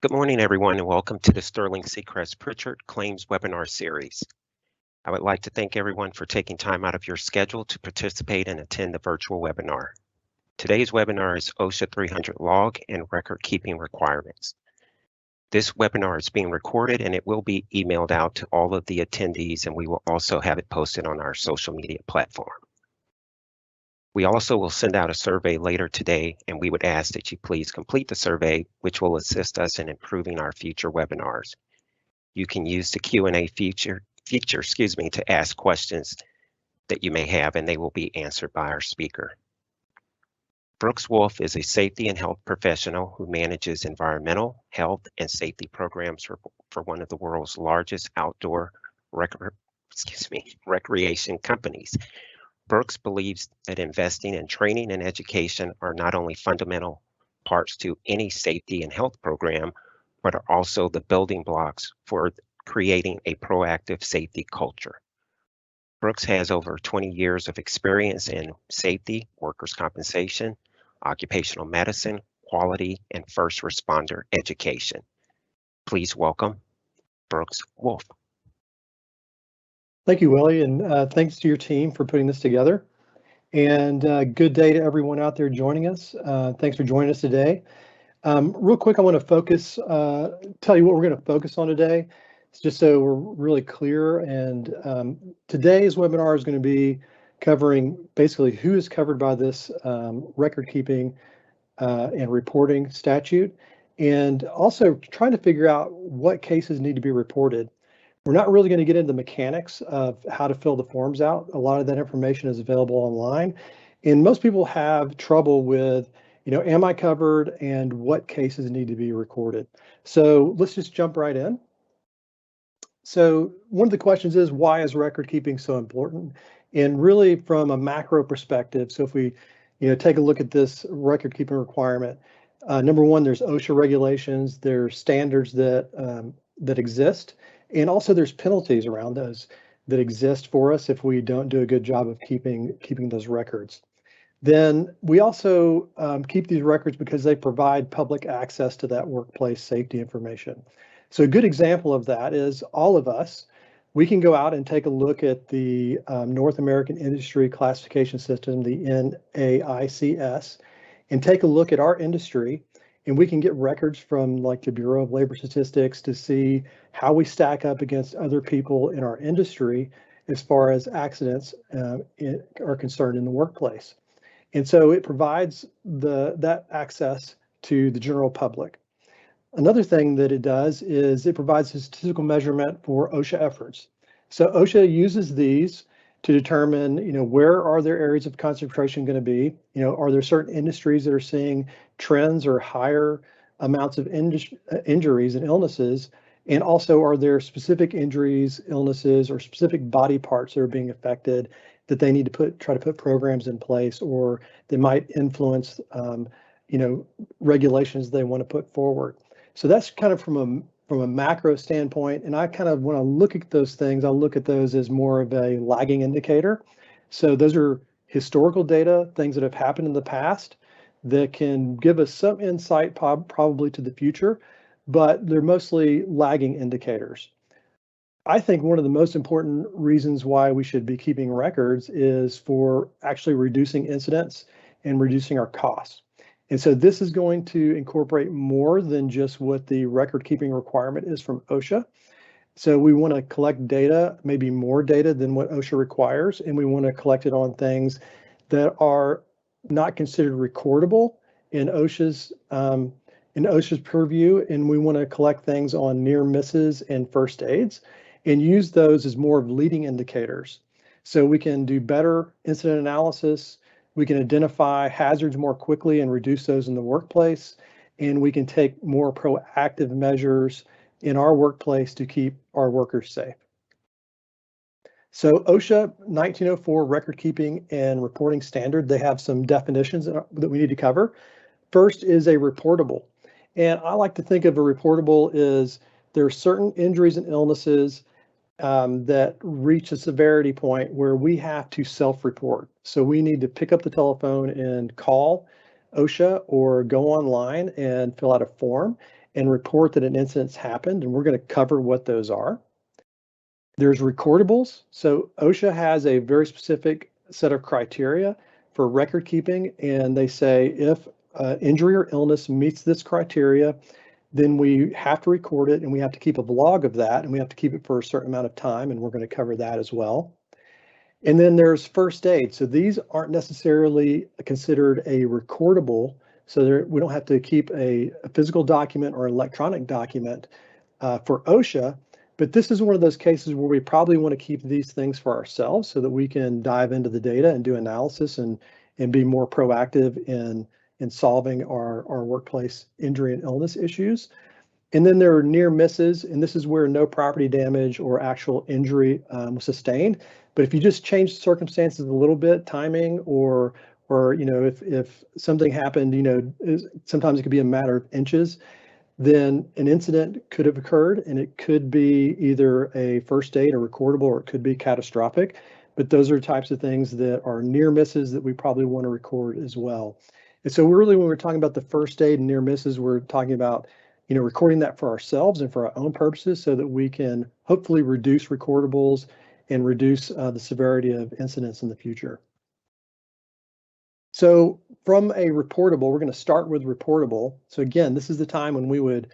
Good morning, everyone, and welcome to the Sterling Seacrest Pritchard Claims webinar series. I would like to thank everyone for taking time out of your schedule to participate and attend the virtual webinar. Today's webinar is OSHA 300 log and record keeping requirements. This webinar is being recorded and it will be emailed out to all of the attendees, and we will also have it posted on our social media platform. We also will send out a survey later today, and we would ask that you please complete the survey, which will assist us in improving our future webinars. You can use the Q&A feature, to ask questions that you may have, and they will be answered by our speaker. Brooks Wolf is a safety and health professional who manages environmental, health, and safety programs for one of the world's largest outdoor recreation companies. Brooks believes that investing in training and education are not only fundamental parts to any safety and health program, but are also the building blocks for creating a proactive safety culture. Brooks has over 20 years of experience in safety, workers' compensation, occupational medicine, quality, and first responder education. Please welcome Brooks Wolf. Thank you, Willie, and thanks to your team for putting this together. And good day to everyone out there joining us. Thanks for joining us today. Real quick, I want to tell you what we're going to focus on today. It's just so we're really clear. And today's webinar is going to be covering basically who is covered by this record keeping and reporting statute, and also trying to figure out what cases need to be reported. We're not really going to get into the mechanics of how to fill the forms out. A lot of that information is available online, and most people have trouble with, am I covered and what cases need to be recorded. So let's just jump right in. So one of the questions is, why is record keeping so important? And really from a macro perspective, so if we take a look at this record keeping requirement, number one, there's OSHA regulations, there's standards that exist. And also there's penalties around those that exist for us if we don't do a good job of keeping those records. Then we also keep these records because they provide public access to that workplace safety information. So a good example of that is all of us, we can go out and take a look at the North American Industry Classification System, the NAICS, and take a look at our industry. And we can get records from like the Bureau of Labor Statistics to see how we stack up against other people in our industry as far as accidents are concerned in the workplace. And so it provides that access to the general public. Another thing that it does is it provides a statistical measurement for OSHA efforts. So OSHA uses these to determine, where are there areas of concentration going to be? Are there certain industries that are seeing trends or higher amounts of injuries and illnesses? And also, are there specific injuries, illnesses, or specific body parts that are being affected that they need to try to put programs in place, or that might influence, regulations they want to put forward? So that's kind of from a macro standpoint, and I kind of, when I look at those things, I look at those as more of a lagging indicator. So those are historical data, things that have happened in the past that can give us some insight probably to the future, but they're mostly lagging indicators. I think one of the most important reasons why we should be keeping records is for actually reducing incidents and reducing our costs. And so this is going to incorporate more than just what the record keeping requirement is from OSHA. So we want to collect data, maybe more data than what OSHA requires, and we want to collect it on things that are not considered recordable in OSHA's purview, and we want to collect things on near misses and first aids and use those as more of leading indicators. So we can do better incident analysis, we can identify hazards more quickly and reduce those in the workplace, and we can take more proactive measures in our workplace to keep our workers safe. So OSHA 1904 record keeping and reporting standard, they have some definitions that we need to cover. First is a reportable. And I like to think of a reportable as there are certain injuries and illnesses that reach a severity point where we have to self-report. So we need to pick up the telephone and call OSHA or go online and fill out a form. and report that an incident's happened, and we're going to cover what those are. There's recordables. So OSHA has a very specific set of criteria for record keeping, and they say if injury or illness meets this criteria, then we have to record it, and we have to keep a log of that, and we have to keep it for a certain amount of time, and we're going to cover that as well. And then there's first aid. So these aren't necessarily considered a recordable, so we don't have to keep a physical document or electronic document for OSHA. But this is one of those cases where we probably want to keep these things for ourselves so that we can dive into the data and do analysis and be more proactive in solving our workplace injury and illness issues. And then there are near misses, and this is where no property damage or actual injury was sustained. But if you just change the circumstances a little bit, timing, or if something happened, sometimes it could be a matter of inches, then an incident could have occurred, and it could be either a first aid or recordable, or it could be catastrophic. But those are types of things that are near misses that we probably want to record as well. And so really, when we're talking about the first aid and near misses, we're talking about recording that for ourselves and for our own purposes so that we can hopefully reduce recordables and reduce the severity of incidents in the future. So from a reportable, we're going to start with reportable. So again, this is the time when we would,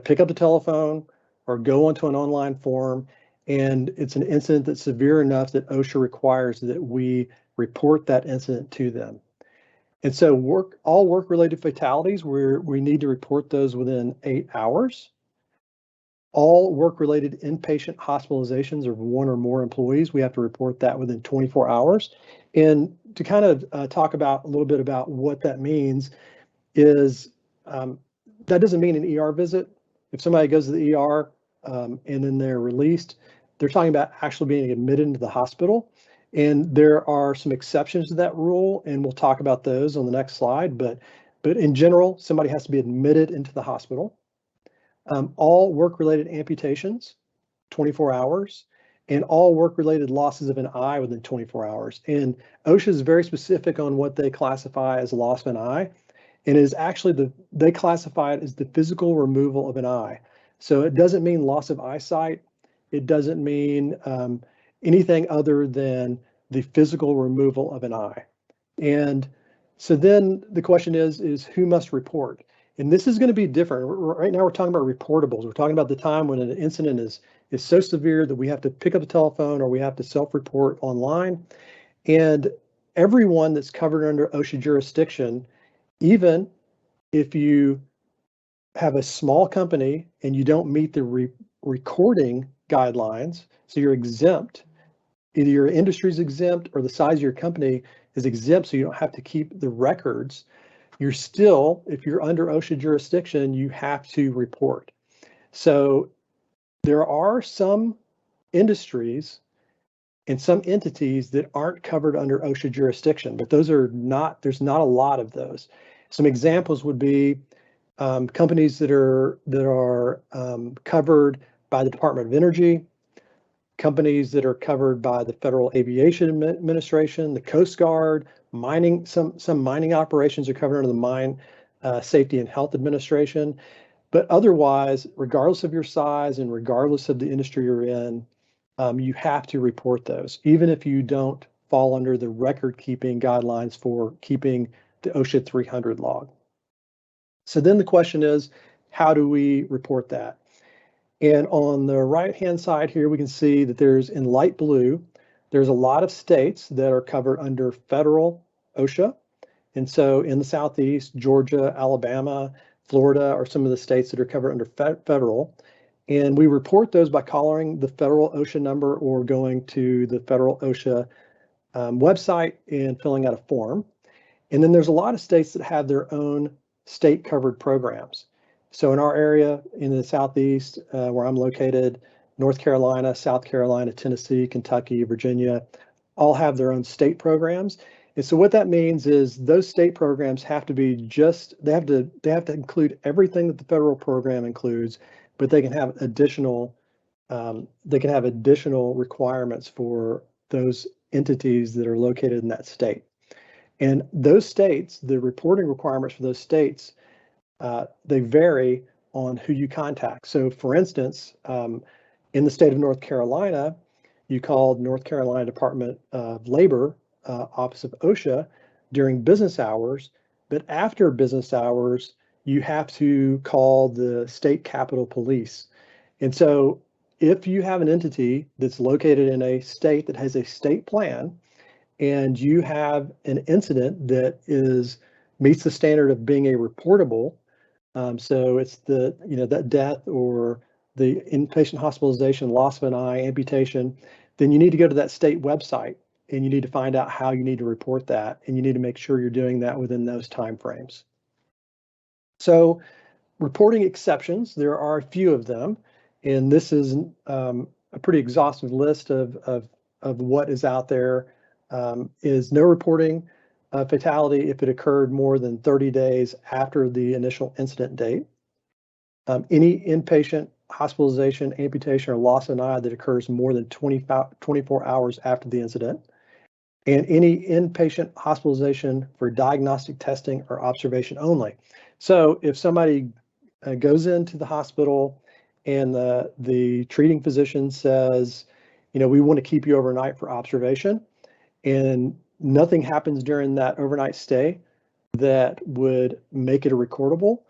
pick up the telephone or go onto an online form, and it's an incident that's severe enough that OSHA requires that we report that incident to them. And so all work-related fatalities, we need to report those within 8 hours. All work-related inpatient hospitalizations of one or more employees, we have to report that within 24 hours. And to kind of talk about a little bit about what that means is that doesn't mean an ER visit. If somebody goes to the ER and then they're released, they're talking about actually being admitted into the hospital. And there are some exceptions to that rule, and we'll talk about those on the next slide. But in general, somebody has to be admitted into the hospital. All work-related amputations, 24 hours, and all work-related losses of an eye within 24 hours. And OSHA is very specific on what they classify as loss of an eye, and it is actually they classify it as the physical removal of an eye. So it doesn't mean loss of eyesight. It doesn't mean anything other than the physical removal of an eye. And so then the question is who must report? And this is going to be different. Right now we're talking about reportables. We're talking about the time when an incident is so severe that we have to pick up the telephone or we have to self-report online. And everyone that's covered under OSHA jurisdiction, even if you have a small company and you don't meet the recording guidelines, so you're exempt, either your industry is exempt or the size of your company is exempt, so you don't have to keep the records, you're still, if you're under OSHA jurisdiction, you have to report. So there are some industries and some entities that aren't covered under OSHA jurisdiction, but there's not a lot of those. Some examples would be companies that are covered by the Department of Energy, companies that are covered by the Federal Aviation Administration, the Coast Guard, mining. Some mining operations are covered under the Mine Safety and Health Administration. But otherwise, regardless of your size and regardless of the industry you're in, you have to report those, even if you don't fall under the record keeping guidelines for keeping the OSHA 300 log. So then the question is, how do we report that? And on the right-hand side here, we can see that there's, in light blue, there's a lot of states that are covered under federal OSHA. And so in the Southeast, Georgia, Alabama, Florida are some of the states that are covered under federal. And we report those by calling the federal OSHA number or going to the federal OSHA website and filling out a form. And then there's a lot of states that have their own state covered programs. So in our area, in the Southeast, where I'm located, North Carolina, South Carolina, Tennessee, Kentucky, Virginia, all have their own state programs. And so what that means is those state programs have to be they have to include everything that the federal program includes, but they can have additional requirements for those entities that are located in that state. And those states, the reporting requirements for those states, they vary on who you contact. So for instance, in the state of North Carolina, you called North Carolina Department of Labor, Office of OSHA, during business hours, but after business hours, you have to call the state capitol police. And so if you have an entity that's located in a state that has a state plan, and you have an incident that meets the standard of being a reportable, so it's that death or the inpatient hospitalization, loss of an eye, amputation, then you need to go to that state website and you need to find out how you need to report that, and you need to make sure you're doing that within those timeframes. So reporting exceptions, there are a few of them, and this is a pretty exhaustive list of what is out there. Is no reporting fatality if it occurred more than 30 days after the initial incident date. Any inpatient hospitalization, amputation, or loss of an eye that occurs more than 24 hours after the incident. And any inpatient hospitalization for diagnostic testing or observation only. So if somebody goes into the hospital and the treating physician says, we want to keep you overnight for observation, and nothing happens during that overnight stay that would make it a recordable,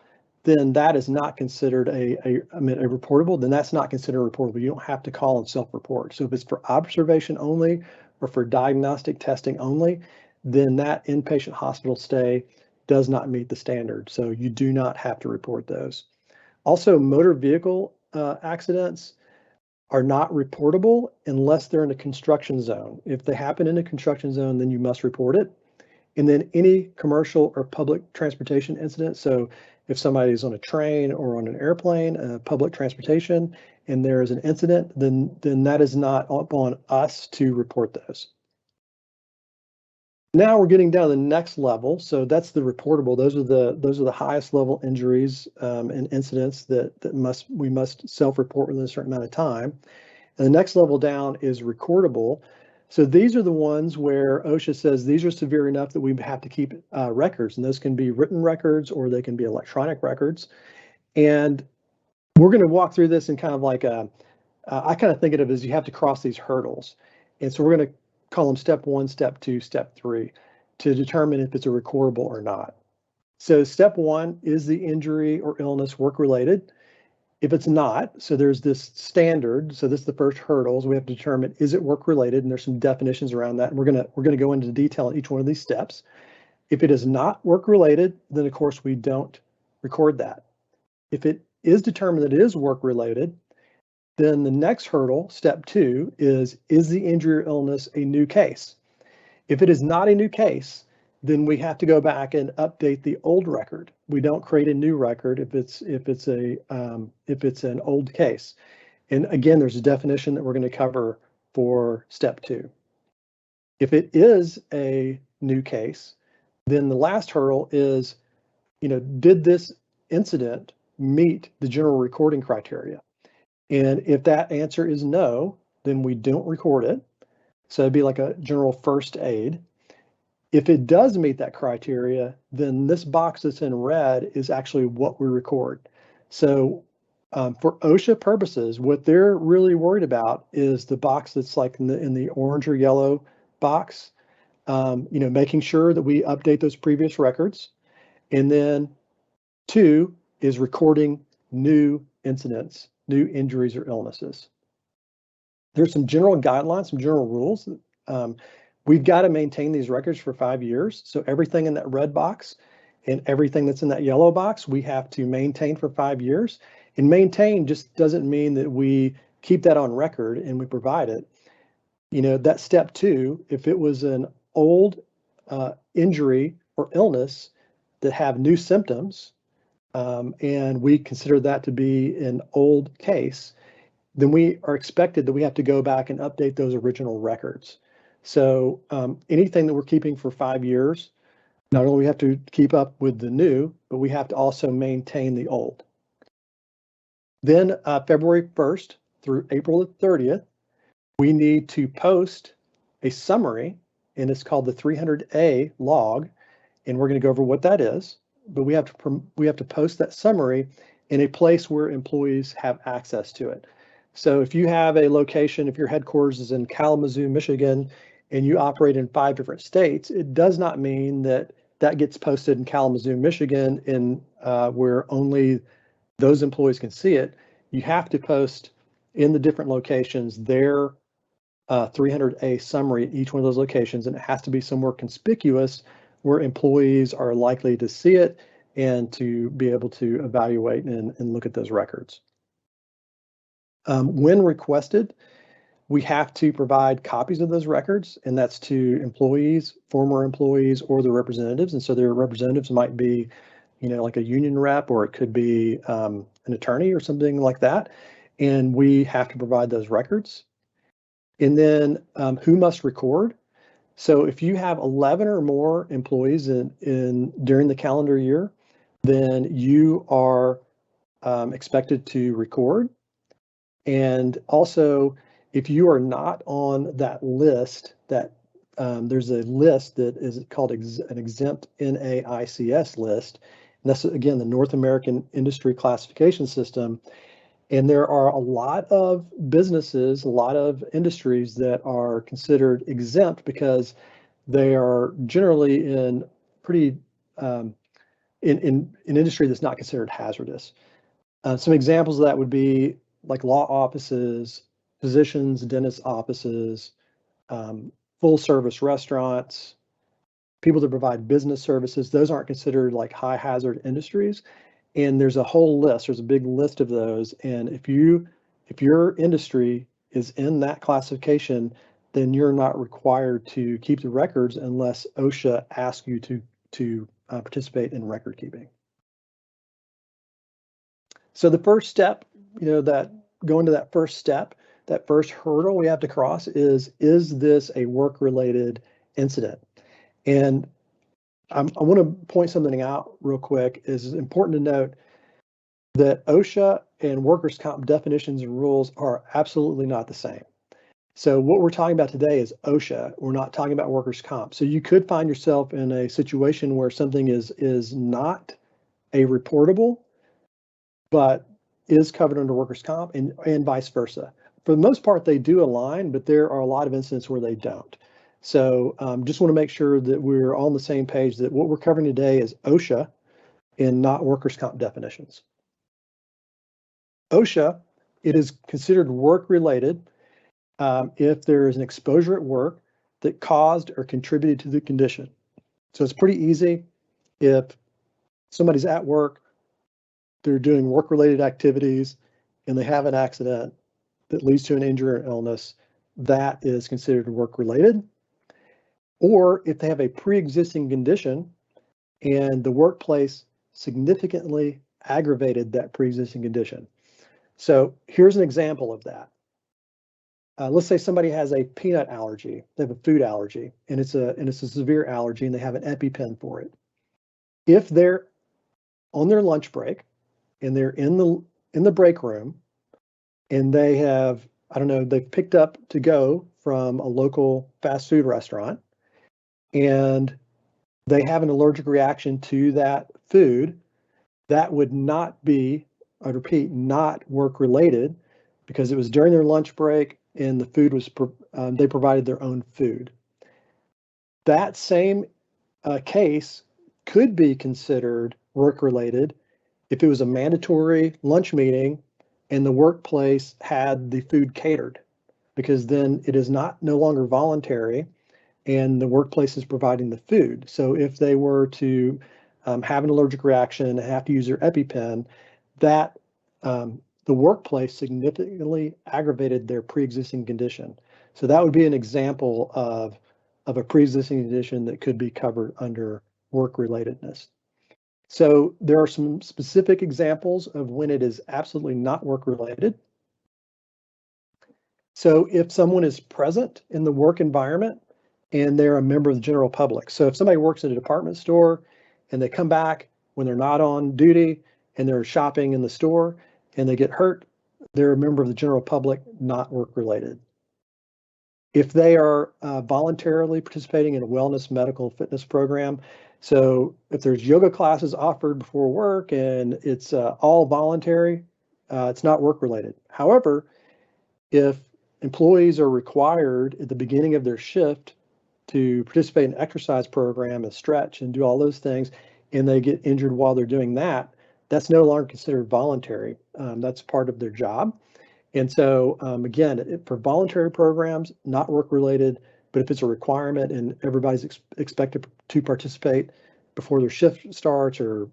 then that is not considered a reportable, then that's not considered a reportable. You don't have to call and self-report. So if it's for observation only or for diagnostic testing only, then that inpatient hospital stay does not meet the standard. So you do not have to report those. Also, motor vehicle accidents are not reportable unless they're in a construction zone. If they happen in a construction zone, then you must report it. And then any commercial or public transportation incident. So if somebody's on a train or on an airplane, public transportation, and there is an incident, then that is not upon us to report those. Now we're getting down to the next level. So that's the reportable. Those are the highest level injuries and incidents that we must self-report within a certain amount of time. And the next level down is recordable. So these are the ones where OSHA says these are severe enough that we have to keep records, and those can be written records or they can be electronic records. And we're going to walk through this in kind of like I kind of think of it as you have to cross these hurdles. And so we're going to call them step 1, step 2, step 3 to determine if it's a recordable or not. So step 1 is the injury or illness work-related. If it's not, so there's this standard. So this is the first hurdle. So we have to determine, is it work-related? And there's some definitions around that. And we're gonna go into detail on each one of these steps. If it is not work-related, then of course we don't record that. If it is determined that it is work-related, then the next hurdle, step 2, is the injury or illness a new case? If it is not a new case, then we have to go back and update the old record. We don't create a new record if it's an old case. And again, there's a definition that we're going to cover for step 2. If it is a new case, then the last hurdle is, did this incident meet the general recording criteria? And if that answer is no, then we don't record it. So it'd be like a general first aid. If it does meet that criteria, then this box that's in red is actually what we record. So for OSHA purposes, what they're really worried about is the box that's like in the orange or yellow box, making sure that we update those previous records. And then 2 is recording new incidents, new injuries or illnesses. There's some general guidelines, some general rules. We've got to maintain these records for 5 years. So everything in that red box and everything that's in that yellow box, we have to maintain for 5 years. And maintain just doesn't mean that we keep that on record and we provide it. That step 2, if it was an old injury or illness that have new symptoms, and we consider that to be an old case, then we are expected that we have to go back and update those original records. So anything that we're keeping for 5 years, not only we have to keep up with the new, but we have to also maintain the old. Then February 1st through April 30th, we need to post a summary, and it's called the 300A log, and we're going to go over what that is. But we have to post that summary, in a place where employees have access to it. So if you have a location, if your headquarters is in Kalamazoo, Michigan, and you operate in 5 different states, it does not mean that that gets posted in Kalamazoo, Michigan, in where only those employees can see it. You have to post in the different locations their 300A summary at each one of those locations, and it has to be somewhere conspicuous where employees are likely to see it and to be able to evaluate and look at those records. When requested, we have to provide copies of those records, and that's to employees, former employees, or their representatives. And so their representatives might be, like a union rep, or it could be an attorney or something like that. And we have to provide those records. And then who must record? So if you have 11 or more employees during the calendar year, then you are expected to record. And also, if you are not on that list, that there's a list that is called an exempt NAICS list. And that's, again, the North American Industry Classification System. And there are a lot of businesses, a lot of industries that are considered exempt because they are generally in pretty in industry that's not considered hazardous. Some examples of that would be like law offices, physicians, dentist offices, full service restaurants, people that provide business services. Those aren't considered like high hazard industries. And there's a whole list, there's a big list of those. And if your industry is in that classification, then you're not required to keep the records unless OSHA asks you to participate in record keeping. So the first step, that going to that first step, that first hurdle we have to cross is this a work-related incident? And I want to point something out real quick. It's important to note that OSHA and workers' comp definitions and rules are absolutely not the same. So what we're talking about today is OSHA. We're not talking about workers' comp. So you could find yourself in a situation where something is not a reportable, but is covered under workers' comp, and vice versa. For the most part, they do align, but there are a lot of incidents where they don't. So just want to make sure that we're all on the same page, that what we're covering today is OSHA and not workers' comp definitions. OSHA, it is considered work-related if there is an exposure at work that caused or contributed to the condition. So it's pretty easy. If somebody's at work, they're doing work-related activities, and they have an accident that leads to an injury or illness, that is considered work-related. Or if they have a pre-existing condition and the workplace significantly aggravated that pre-existing condition. So here's an example of that. Let's say somebody has a peanut allergy, they have a food allergy, and it's a severe allergy, and they have an EpiPen for it. If they're on their lunch break and they're in the break room, and they have, they've picked up to go from a local fast food restaurant, and they have an allergic reaction to that food, that would not be, I repeat, not work-related, because it was during their lunch break and the food was, they provided their own food. That same case could be considered work-related if it was a mandatory lunch meeting and the workplace had the food catered, because then it is no longer voluntary and the workplace is providing the food. So if they were to have an allergic reaction and have to use their EpiPen, that the workplace significantly aggravated their pre-existing condition. So that would be an example of a pre-existing condition that could be covered under work-relatedness. So there are some specific examples of when it is absolutely not work-related. So if someone is present in the work environment and they're a member of the general public. So if somebody works in a department store and they come back when they're not on duty and they're shopping in the store and they get hurt, they're a member of the general public, not work-related. If they are voluntarily participating in a wellness medical fitness program, So if there's yoga classes offered before work and it's all voluntary, it's not work related. However, if employees are required at the beginning of their shift to participate in an exercise program and stretch and do all those things, and they get injured while they're doing that, that's no longer considered voluntary. That's part of their job. And so, again, for voluntary programs, not work related, but if it's a requirement and everybody's expected to participate before their shift starts or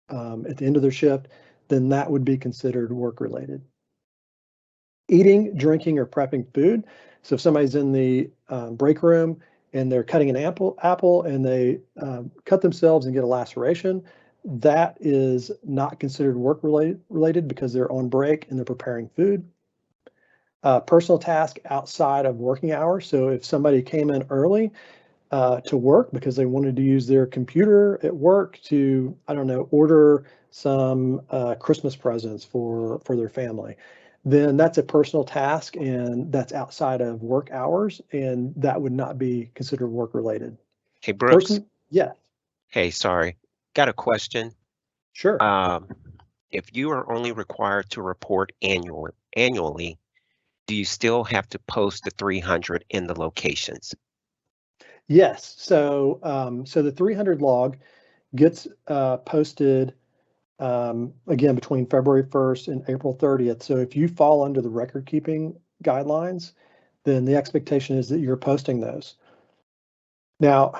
at the end of their shift, then that would be considered work related. Eating, drinking, or prepping food. So if somebody's in the break room and they're cutting an apple and they cut themselves and get a laceration, that is not considered work related because they're on break and they're preparing food. Personal task outside of working hours. So if somebody came in early to work because they wanted to use their computer at work to, I don't know, order some Christmas presents for their family, then that's a personal task and that's outside of work hours, and that would not be considered work related. Hey, Brooks. Yeah. Hey, sorry. Got a question. Sure. If you are only required to report annually, do you still have to post the 300 in the locations? Yes. So the 300 log gets posted again between February 1st and April 30th. So if you fall under the record keeping guidelines, then the expectation is that you're posting those. Now,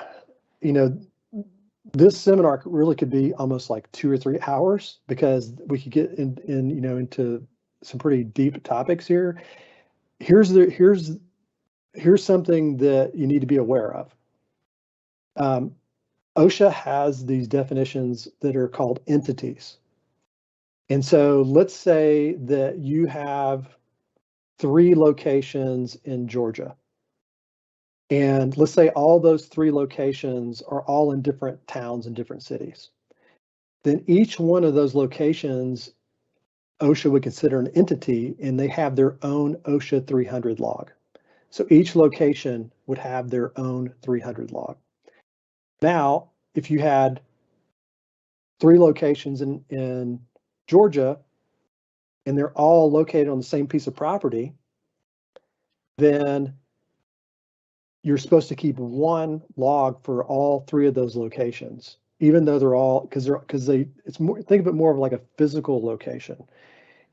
this seminar really could be almost like 2 or 3 hours because we could get into some pretty deep topics here. Here's something that you need to be aware of. OSHA has these definitions that are called entities. And so let's say that you have 3 locations in Georgia. And let's say all those 3 locations are all in different towns and different cities. Then each one of those locations, OSHA would consider an entity, and they have their own OSHA 300 log. So each location would have their own 300 log. Now, if you had 3 locations in Georgia, and they're all located on the same piece of property, then you're supposed to keep one log for all 3 of those locations, even though they're all it's more, think of it more of like a physical location.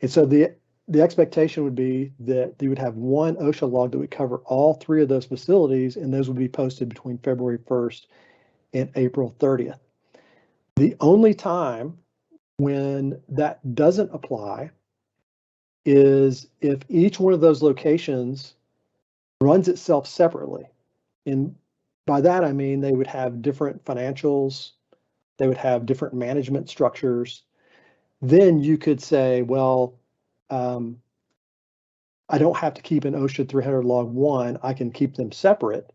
And so the expectation would be that you would have one OSHA log that would cover all 3 of those facilities, and those would be posted between February 1st and April 30th. The only time when that doesn't apply is if each one of those locations runs itself separately. And by that, I mean they would have different financials, they would have different management structures. Then you could say, well, I don't have to keep an OSHA 300 log 1, I can keep them separate.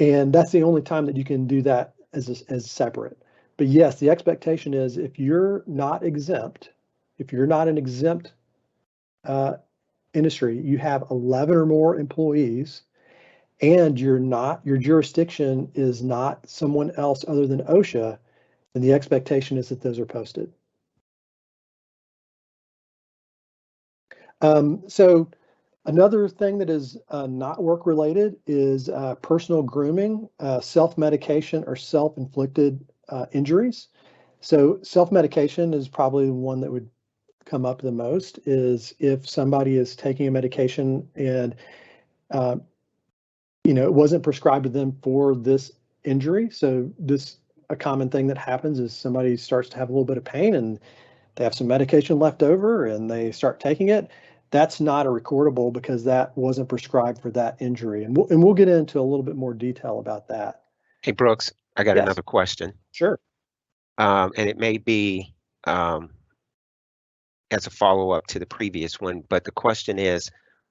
And that's the only time that you can do that as separate. But yes, the expectation is if you're not exempt, if you're not an exempt industry, you have 11 or more employees, and your jurisdiction is not someone else other than OSHA, then the expectation is that those are posted. So another thing that is not work related is personal grooming, self-medication, or self-inflicted injuries. So self-medication is probably the one that would come up the most, is if somebody is taking a medication and it wasn't prescribed to them for this injury. So a common thing that happens is somebody starts to have a little bit of pain and they have some medication left over and they start taking it. That's not a recordable because that wasn't prescribed for that injury. And we'll get into a little bit more detail about that. Hey, Brooks, I got another question. Sure. And it may be as a follow-up to the previous one, but the question is,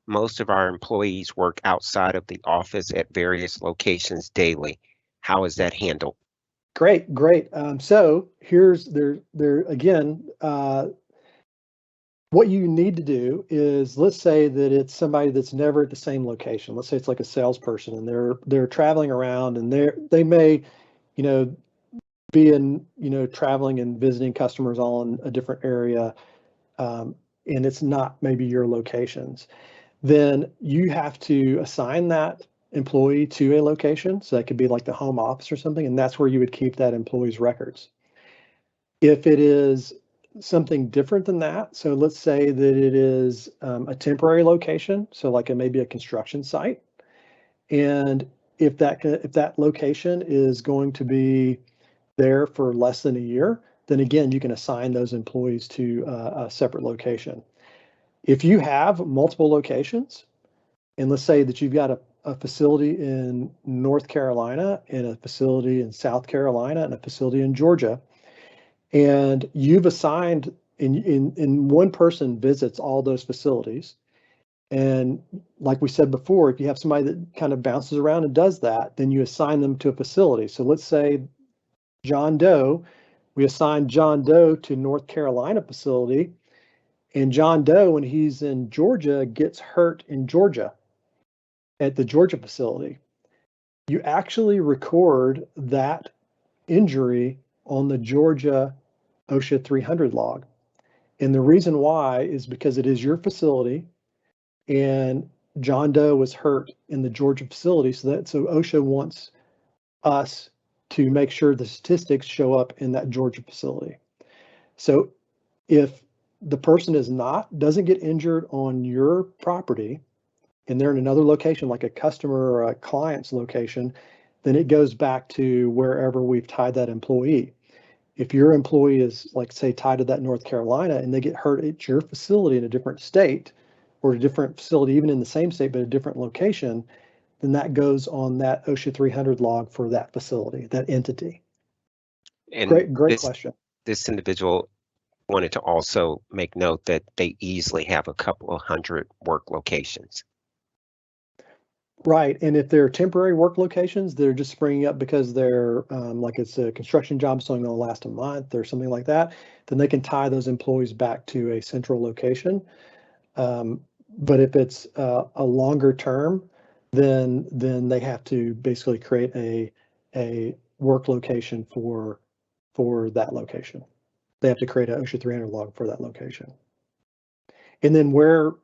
most of our employees work outside of the office at various locations daily. How is that handled? Great. So here's there again. What you need to do is, let's say that it's somebody that's never at the same location. Let's say it's like a salesperson and they're traveling around and they may being, traveling and visiting customers all in a different area, and it's not maybe your locations, then you have to assign that employee to a location. So that could be like the home office or something, and that's where you would keep that employee's records. If it is something different than that, so let's say that it is a temporary location, so like it may be a construction site, and if that location is going to be there for less than a year, then again, you can assign those employees to a separate location. If you have multiple locations, and let's say that you've got a facility in North Carolina and a facility in South Carolina and a facility in Georgia, and you've assigned in one person visits all those facilities. And like we said before, if you have somebody that kind of bounces around and does that, then you assign them to a facility. So let's say John Doe, we assign John Doe to North Carolina facility, and John Doe, when he's in Georgia, gets hurt in Georgia at the Georgia facility. You actually record that injury on the Georgia OSHA 300 log. And the reason why is because it is your facility, and John Doe was hurt in the Georgia facility. So OSHA wants us to make sure the statistics show up in that Georgia facility. So if the person doesn't get injured on your property, and they're in another location, like a customer or a client's location, then it goes back to wherever we've tied that employee. If your employee is, like, say, tied to that North Carolina and they get hurt at your facility in a different state, or a different facility, even in the same state, but a different location, then that goes on that OSHA 300 log for that facility, that entity. And great question. This individual wanted to also make note that they easily have a couple of hundred work locations. Right, and if they're temporary work locations, they're just springing up because they're like it's a construction job, so it's going to last a month or something like that, then they can tie those employees back to a central location. But if it's a longer term, then they have to basically create a work location for that location. They have to create an OSHA 300 log for that location. And then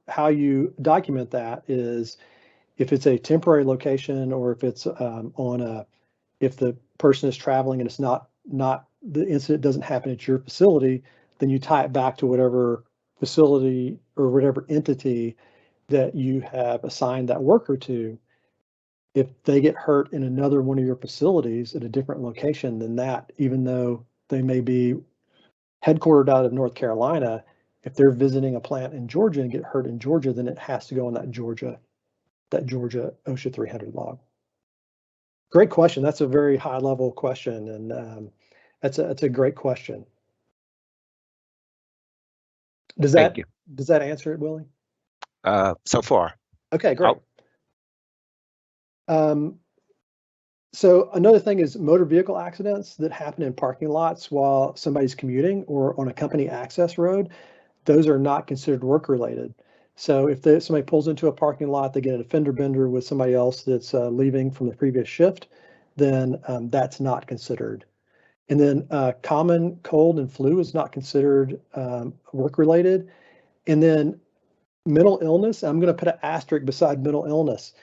how you document that is, if it's a temporary location, or if it's if the person is traveling and it's not the incident doesn't happen at your facility, then you tie it back to whatever facility or whatever entity that you have assigned that worker to. If they get hurt in another one of your facilities at a different location than that, even though they may be headquartered out of North Carolina, if they're visiting a plant in Georgia and get hurt in Georgia, then it has to go on that Georgia OSHA 300 log. Great question. That's a very high level question, and that's a great question. Does that answer it, Willie? So far. Okay, great. So another thing is motor vehicle accidents that happen in parking lots while somebody's commuting or on a company access road. Those are not considered work related. So if somebody pulls into a parking lot, they get a fender bender with somebody else that's leaving from the previous shift, then that's not considered. And then common cold and flu is not considered work related. And then mental illness, I'm going to put an asterisk beside mental illness,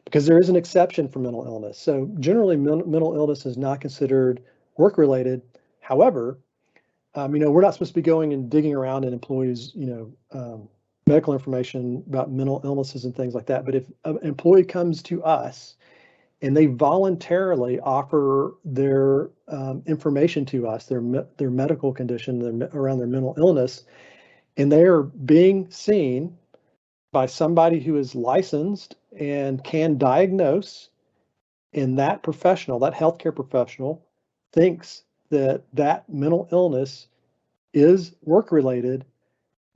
because there is an exception for mental illness. So generally, mental illness is not considered work related. However, we're not supposed to be going and digging around in employees, medical information about mental illnesses and things like that. But if an employee comes to us and they voluntarily offer their information to us, their medical condition around their mental illness, and they are being seen by somebody who is licensed and can diagnose, and that professional, that healthcare professional, thinks that mental illness is work related,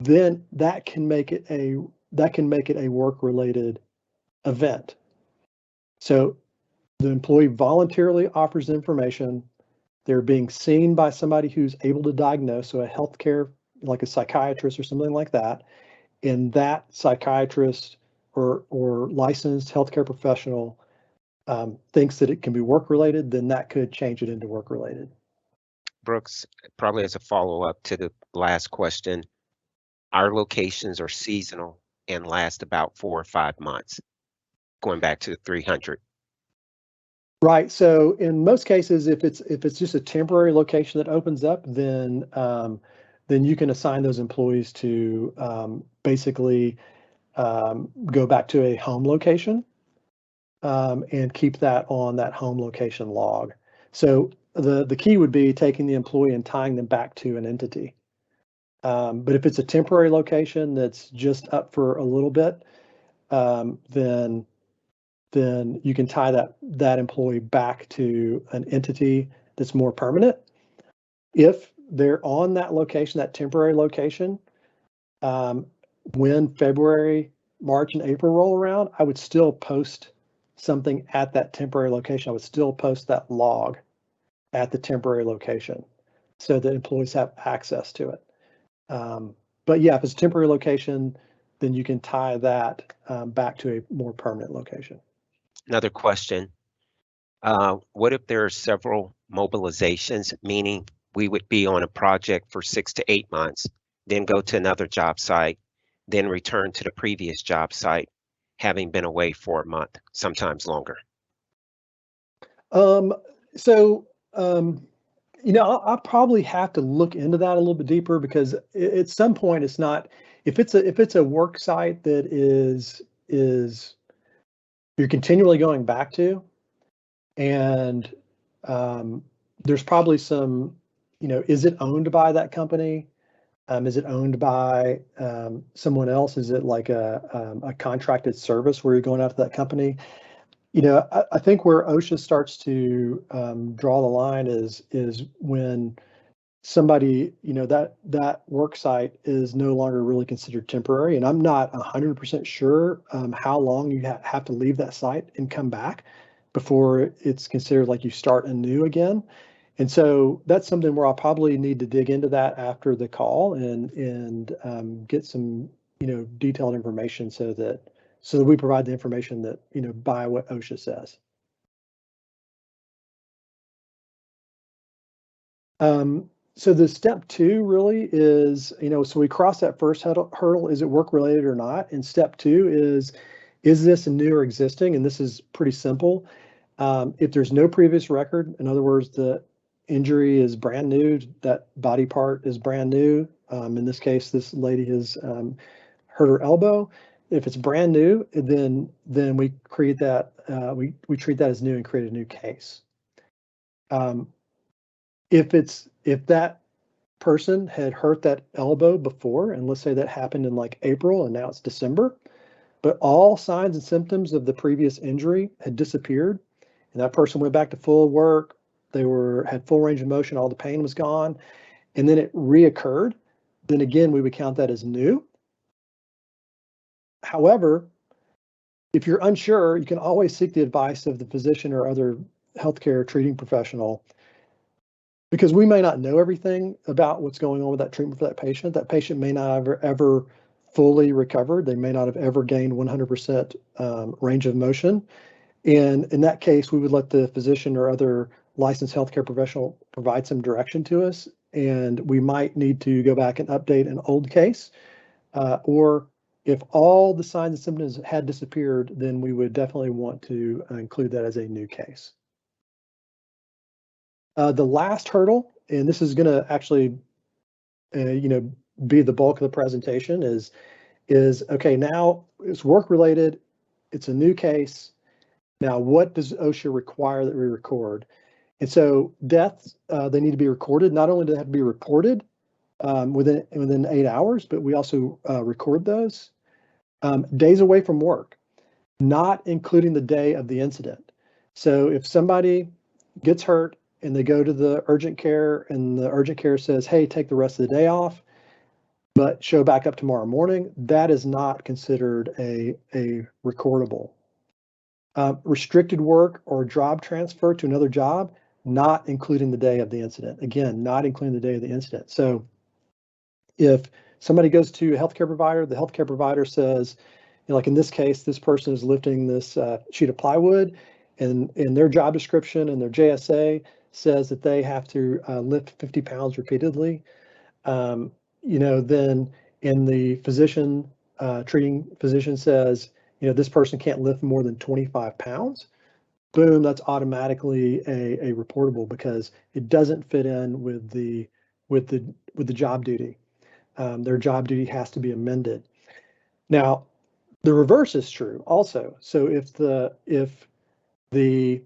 then that can make it a work related event. So the employee voluntarily offers information. They're being seen by somebody who's able to diagnose, so a healthcare, like a psychiatrist or something like that, and that psychiatrist or licensed healthcare professional thinks that it can be work-related, then that could change it into work-related. Brooks, probably as a follow-up to the last question, our locations are seasonal and last about 4 or 5 months, going back to the 300. Right. So in most cases, if it's just a temporary location that opens up, then you can assign those employees to basically go back to a home location and keep that on that home location log. So the key would be taking the employee and tying them back to an entity. But if it's a temporary location that's just up for a little bit, then you can tie that employee back to an entity that's more permanent. If they're on that location, that temporary location, when February, March, and April roll around, I would still post something at that temporary location. I would still post that log at the temporary location so that employees have access to it. But yeah, if it's a temporary location, then you can tie that back to a more permanent location. Another question, what if there are several mobilizations, meaning we would be on a project for 6 to 8 months, then go to another job site, then return to the previous job site, having been away for a month, sometimes longer? I'll probably have to look into that a little bit deeper, because at some point it's not, if it's a work site that is you're continually going back to, and there's probably some, is it owned by that company? Is it owned by someone else? Is it like a contracted service where you're going out to that company? I think where OSHA starts to draw the line is when somebody, that work site is no longer really considered temporary. And I'm not 100% sure how long you have to leave that site and come back before it's considered like you start anew again. And so that's something where I'll probably need to dig into that after the call and get some, detailed information so that we provide the information that, by what OSHA says. So the step 2 really is, so we cross that first hurdle, is it work related or not? And step 2 is this new or existing? And this is pretty simple. If there's no previous record, in other words, the injury is brand new, that body part is brand new. In this case, this lady has hurt her elbow. If it's brand new, then we create that, we treat that as new and create a new case. If that person had hurt that elbow before, and let's say that happened in like April and now it's December, but all signs and symptoms of the previous injury had disappeared, and that person went back to full work, they had full range of motion, all the pain was gone, and then it reoccurred, then again, we would count that as new. However, if you're unsure, you can always seek the advice of the physician or other healthcare treating professional, because we may not know everything about what's going on with that treatment for that patient. That patient may not have ever fully recovered. They may not have ever gained 100% range of motion. And in that case, we would let the physician or other licensed healthcare professional provide some direction to us. And we might need to go back and update an old case. Or if all the signs and symptoms had disappeared, then we would definitely want to include that as a new case. The last hurdle, and this is going to actually, be the bulk of the presentation, is okay, now it's work related, it's a new case. Now, what does OSHA require that we record? And so deaths, they need to be recorded. Not only do they have to be reported within 8 hours, but we also record those. Days away from work, not including the day of the incident. So if somebody gets hurt and they go to the urgent care and the urgent care says, hey, take the rest of the day off, but show back up tomorrow morning, that is not considered a recordable. Restricted work or job transfer to another job, not including the day of the incident. Again, not including the day of the incident. So if somebody goes to a healthcare provider, the healthcare provider says, like in this case, this person is lifting this sheet of plywood, and in their job description and their JSA says that they have to lift 50 pounds repeatedly, then in the physician, treating physician says, this person can't lift more than 25 pounds, boom, that's automatically a reportable because it doesn't fit in with the job duty. Their job duty has to be amended. Now, the reverse is true also. So if the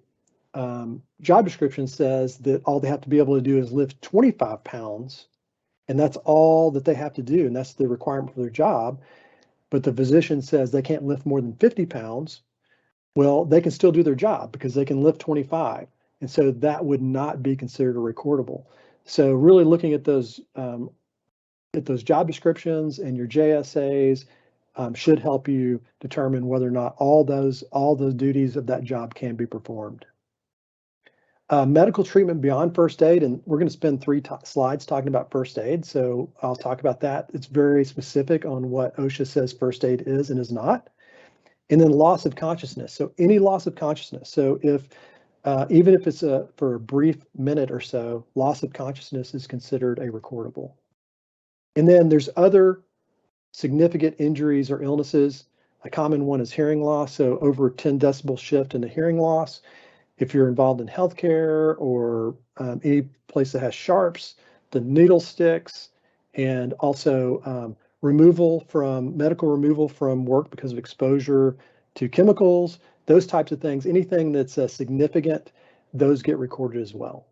job description says that all they have to be able to do is lift 25 pounds, and that's all that they have to do, and that's the requirement for their job, but the physician says they can't lift more than 50 pounds, well, they can still do their job because they can lift 25. And so that would not be considered a recordable. So really looking at those job descriptions and your JSAs should help you determine whether or not all those duties of that job can be performed. Medical treatment beyond first aid, and we're going to spend 3 slides talking about first aid. So I'll talk about that. It's very specific on what OSHA says first aid is and is not. And then loss of consciousness. So any loss of consciousness. So if even if it's for a brief minute or so, loss of consciousness is considered a recordable. And then there's other significant injuries or illnesses. A common one is hearing loss. So over 10 decibel shift in the hearing loss. If you're involved in healthcare or any place that has sharps, the needle sticks, and also medical removal from work because of exposure to chemicals, those types of things, anything that's significant, those get recorded as well.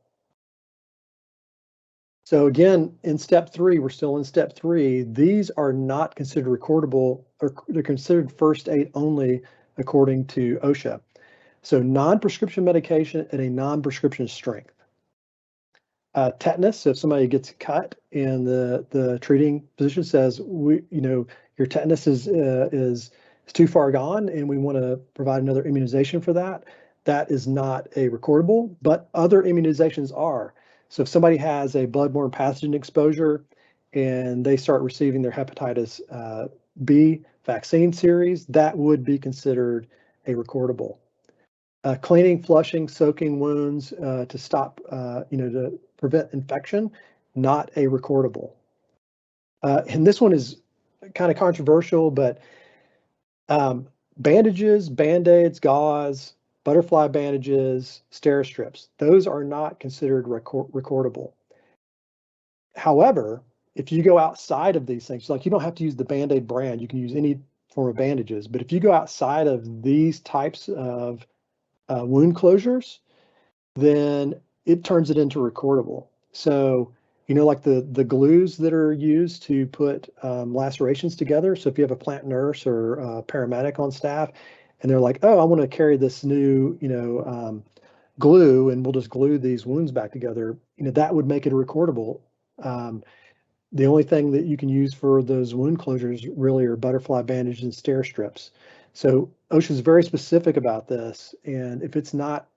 So again, in step 3, we're still in step 3. These are not considered recordable, or they're considered first aid only according to OSHA. So non-prescription medication at a non-prescription strength. Tetanus, so if somebody gets cut and the treating physician says, your tetanus is too far gone and we want to provide another immunization for that, that is not a recordable, but other immunizations are. So if somebody has a bloodborne pathogen exposure and they start receiving their hepatitis B vaccine series, that would be considered a recordable. Cleaning, flushing, soaking wounds to stop, to prevent infection, not a recordable. And this one is kind of controversial, but bandages, Band-Aids, gauze, butterfly bandages, Steri-strips, those are not considered recordable. However, if you go outside of these things, like you don't have to use the Band-Aid brand, you can use any form of bandages, but if you go outside of these types of wound closures, then it turns it into recordable. So, like the glues that are used to put lacerations together. So if you have a plant nurse or a paramedic on staff, and they're like, oh, I want to carry this new, glue, and we'll just glue these wounds back together, that would make it a recordable. The only thing that you can use for those wound closures really are butterfly bandages and Steri-strips. So OSHA is very specific about this, and if it's not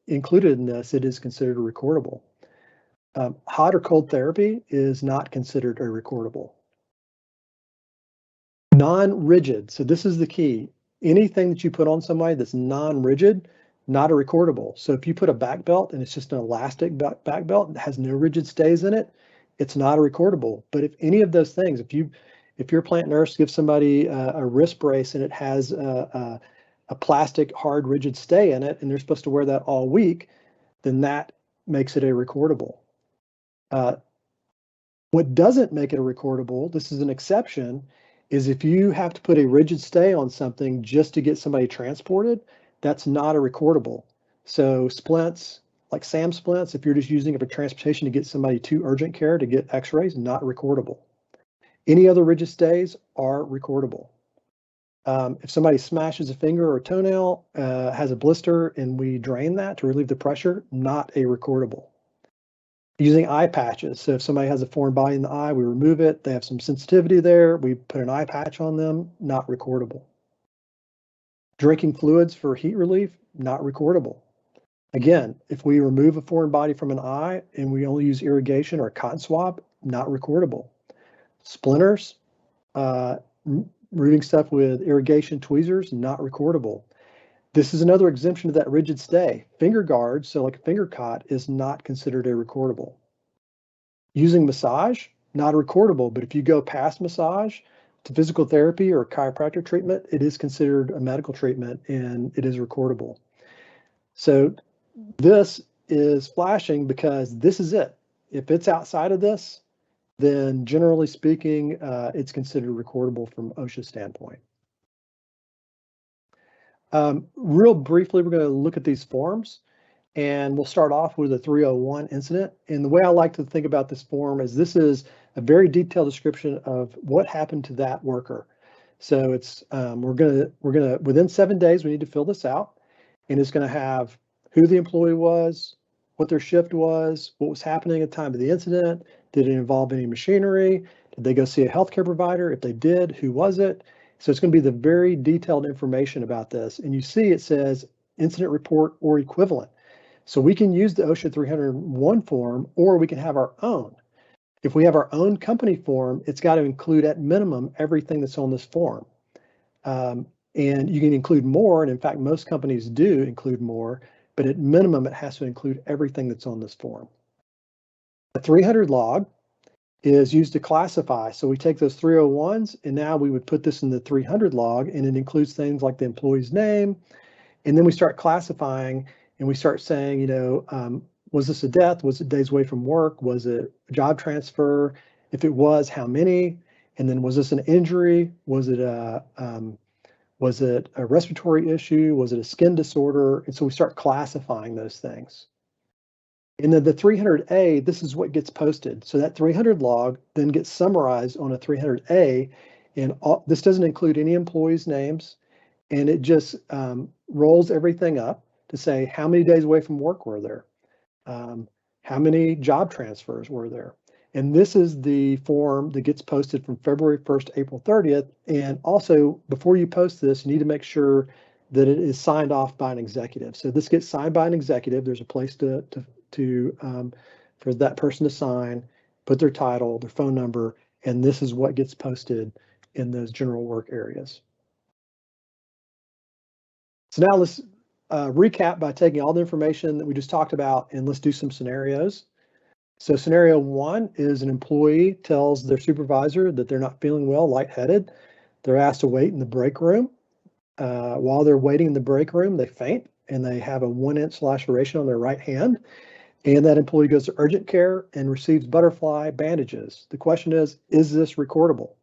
included in this, it is considered a recordable. Hot or cold therapy is not considered a recordable. Non-rigid, so this is the key. Anything that you put on somebody that's non-rigid, not a recordable. So if you put a back belt and it's just an elastic back belt that has no rigid stays in it, it's not a recordable. But if any of those things, if your plant nurse gives somebody a wrist brace and it has a plastic hard rigid stay in it and they're supposed to wear that all week, then that makes it a recordable. What doesn't make it a recordable, this is an exception, is if you have to put a rigid stay on something just to get somebody transported, that's not a recordable. So splints, like SAM splints, if you're just using it for transportation to get somebody to urgent care to get x-rays, not recordable. Any other rigid stays are recordable. If somebody smashes a finger or a toenail, has a blister, and we drain that to relieve the pressure, not a recordable. Using eye patches. So if somebody has a foreign body in the eye, we remove it. They have some sensitivity there. We put an eye patch on them, not recordable. Drinking fluids for heat relief, not recordable. Again, if we remove a foreign body from an eye and we only use irrigation or a cotton swab, not recordable. Splinters, removing stuff with irrigation tweezers, not recordable. This is another exemption to that rigid stay. Finger guards, so like a finger cot, is not considered a recordable. Using massage, not a recordable, but if you go past massage to physical therapy or chiropractic treatment, it is considered a medical treatment and it is recordable. So this is flashing because this is it. If it's outside of this, then generally speaking, it's considered recordable from OSHA standpoint. Real briefly, we're going to look at these forms, and we'll start off with a 301 incident. And the way I like to think about this form is this is a very detailed description of what happened to that worker. So it's we're gonna within 7 days we need to fill this out, and it's going to have who the employee was, what their shift was, what was happening at the time of the incident, did it involve any machinery, did they go see a healthcare provider? If they did, who was it? So it's going to be the very detailed information about this. And you see it says incident report or equivalent. So we can use the OSHA 301 form, or we can have our own. If we have our own company form, it's got to include at minimum everything that's on this form. And you can include more, and in fact, most companies do include more, but at minimum, it has to include everything that's on this form. A 300 log is used to classify. So we take those 301s, and now we would put this in the 300 log, and it includes things like the employee's name, and then we start classifying, and we start saying, you know, was this a death? Was it days away from work? Was it a job transfer? If it was, how many? And then was this an injury? Was it a respiratory issue? Was it a skin disorder? And so we start classifying those things. And then the 300A, this is what gets posted. So that 300 log then gets summarized on a 300A, and this doesn't include any employees' names, and it just rolls everything up to say how many days away from work were there, how many job transfers were there. And this is the form that gets posted from February 1st to April 30th. And also, before you post this, you need to make sure that it is signed off by an executive. So this gets signed by an executive. There's a place for that person to sign, put their title, their phone number, and this is what gets posted in those general work areas. So now let's recap by taking all the information that we just talked about, and let's do some scenarios. So scenario one is an employee tells their supervisor that they're not feeling well, lightheaded. They're asked to wait in the break room. While they're waiting in the break room, they faint and they have a 1-inch laceration on their right hand. And that employee goes to urgent care and receives butterfly bandages. The question is this recordable?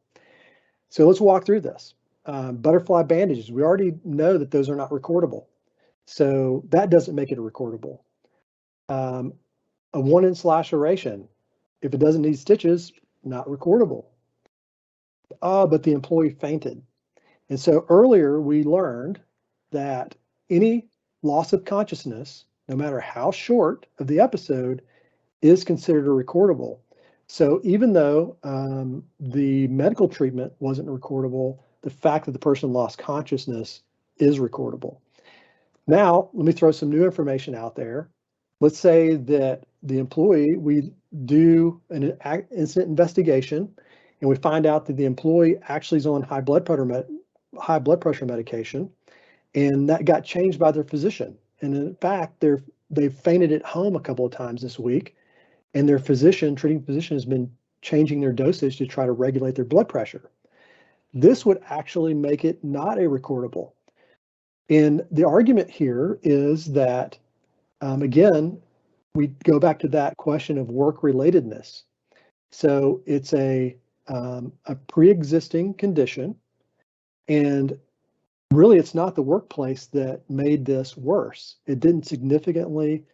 So let's walk through this. Butterfly bandages, we already know that those are not recordable. So that doesn't make it a recordable. A 1-inch laceration, if it doesn't need stitches, not recordable. But the employee fainted. And so earlier we learned that any loss of consciousness, no matter how short of the episode, is considered a recordable. So even though the medical treatment wasn't recordable, the fact that the person lost consciousness is recordable. Now, let me throw some new information out there. Let's say that the employee, we do an incident investigation, and we find out that the employee actually is on high blood pressure medication, and that got changed by their physician. And in fact, they've fainted at home a couple of times this week, and their treating physician has been changing their dosage to try to regulate their blood pressure. This would actually make it not a recordable. And the argument here is that, again, we go back to that question of work relatedness. So it's a pre-existing condition, and really it's not the workplace that made this worse. It didn't significantly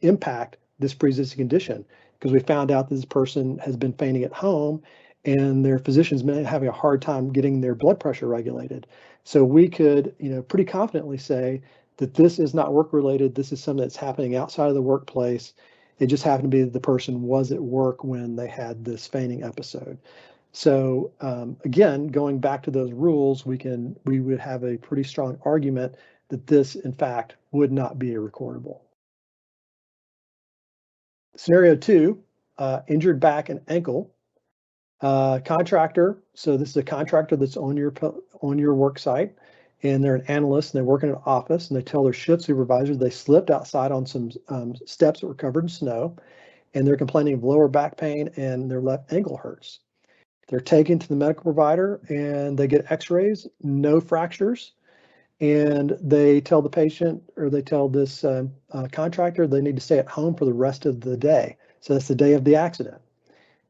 impact this pre-existing condition, because we found out that this person has been fainting at home and their physician's been having a hard time getting their blood pressure regulated. So we could, pretty confidently say that this is not work-related. This is something that's happening outside of the workplace. It just happened to be that the person was at work when they had this fainting episode. So again, going back to those rules, we would have a pretty strong argument that this, in fact, would not be a recordable. Scenario two, injured back and ankle. Contractor. So this is a contractor that's on your work site, and they're an analyst and they work in an office, and they tell their shift supervisor they slipped outside on some steps that were covered in snow, and they're complaining of lower back pain and their left ankle hurts. They're taken to the medical provider and they get x-rays, no fractures, and they tell the patient, or they tell this contractor, they need to stay at home for the rest of the day. So that's the day of the accident.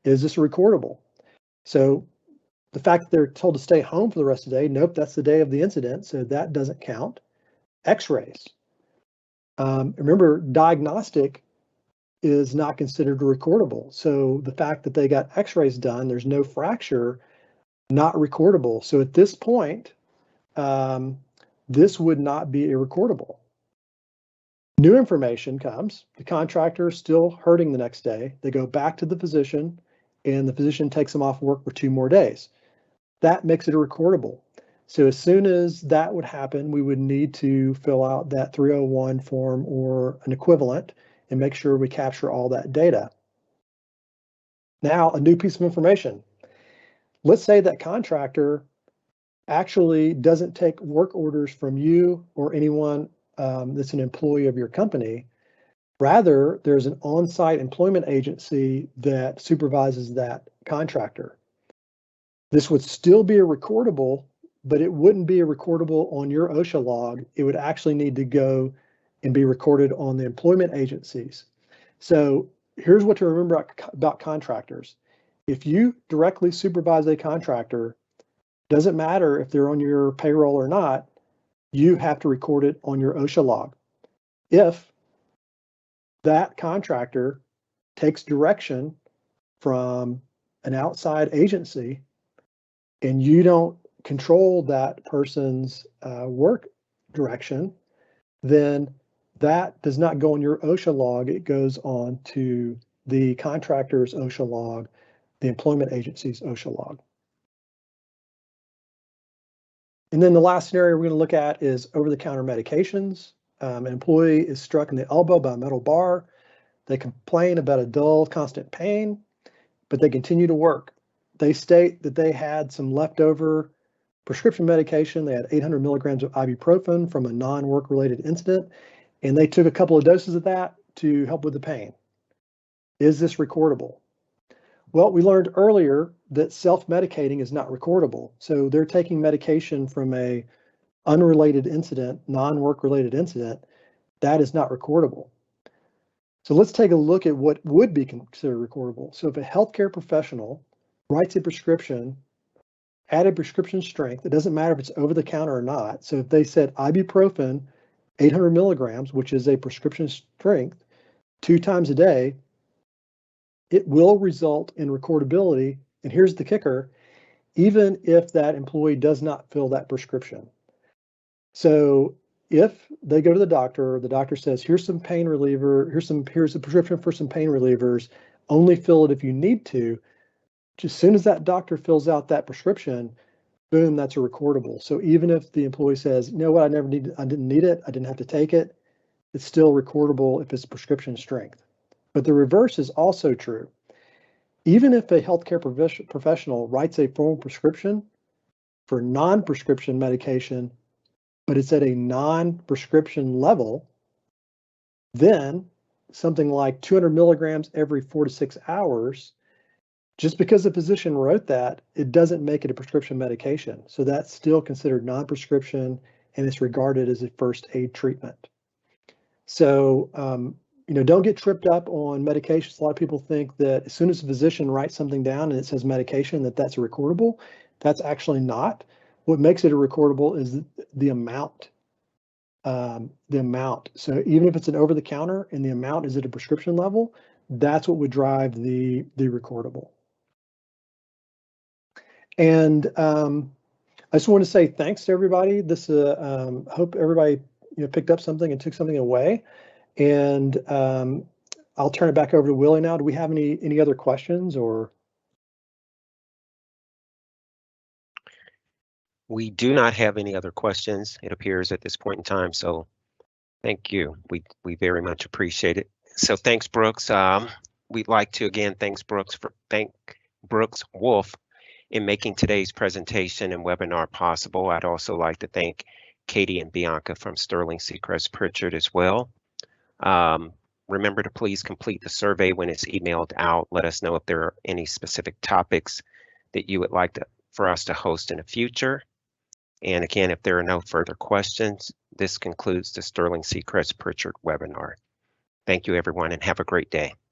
Is this a recordable? So the fact that they're told to stay home for the rest of the day, nope, that's the day of the incident, so that doesn't count. X-rays. Remember, diagnostic is not considered a recordable. So the fact that they got x-rays done, there's no fracture, not recordable. So at this point, this would not be a recordable. New information comes, the contractor is still hurting the next day. They go back to the physician and the physician takes them off work for 2 more days. That makes it a recordable. So as soon as that would happen, we would need to fill out that 301 form or an equivalent and make sure we capture all that data. Now, a new piece of information. Let's say that contractor actually doesn't take work orders from you or anyone that's an employee of your company. Rather, there's an on-site employment agency that supervises that contractor. This would still be a recordable, but it wouldn't be a recordable on your OSHA log. It would actually need to go and be recorded on the employment agencies. So here's what to remember about contractors. If you directly supervise a contractor, doesn't matter if they're on your payroll or not, you have to record it on your OSHA log. If that contractor takes direction from an outside agency and you don't control that person's work direction, then that does not go on your OSHA log. It goes on to the contractor's OSHA log, the employment agency's OSHA log. And then the last scenario we're going to look at is over-the-counter medications. An employee is struck in the elbow by a metal bar. They complain about a dull, constant pain, but they continue to work. They state that they had some leftover prescription medication. They had 800 milligrams of ibuprofen from a non-work related incident, and they took a couple of doses of that to help with the pain. Is this recordable? Well, we learned earlier that self-medicating is not recordable. So they're taking medication from a unrelated incident, non-work related incident, that is not recordable. So let's take a look at what would be considered recordable. So if a healthcare professional writes a prescription at a prescription strength, it doesn't matter if it's over the counter or not. So if they said ibuprofen, 800 milligrams, which is a prescription strength, 2 times a day, it will result in recordability. And here's the kicker, even if that employee does not fill that prescription. So if they go to the doctor says, here's some pain reliever, here's a prescription for some pain relievers, only fill it if you need to. As soon as that doctor fills out that prescription, boom, that's a recordable. So even if the employee says, you know what, I didn't need it, I didn't have to take it, it's still recordable if it's prescription strength. But the reverse is also true. Even if a healthcare professional writes a formal prescription for non-prescription medication, but it's at a non-prescription level, then something like 200 milligrams every 4 to 6 hours, just because the physician wrote that, it doesn't make it a prescription medication. So that's still considered non-prescription, and it's regarded as a first aid treatment. So, don't get tripped up on medications. A lot of people think that as soon as a physician writes something down and it says medication, that's a recordable. That's actually not. What makes it a recordable is the amount. So even if it's an over-the-counter and the amount is at a prescription level, that's what would drive the recordable. And I just want to say thanks to everybody. This hope everybody picked up something and took something away. And I'll turn it back over to Willie now. Do we have any other questions or? We do not have any other questions, it appears, at this point in time. So thank you. We very much appreciate it. So thanks, Brooks. We'd like to again thank Brooks Wolf In making today's presentation and webinar possible, I'd also like to thank Katie and Bianca from Sterling Seacrest Pritchard as well. Remember to please complete the survey when it's emailed out. Let us know if there are any specific topics that you would like for us to host in the future. And again, if there are no further questions, this concludes the Sterling Seacrest Pritchard webinar. Thank you, everyone, and have a great day.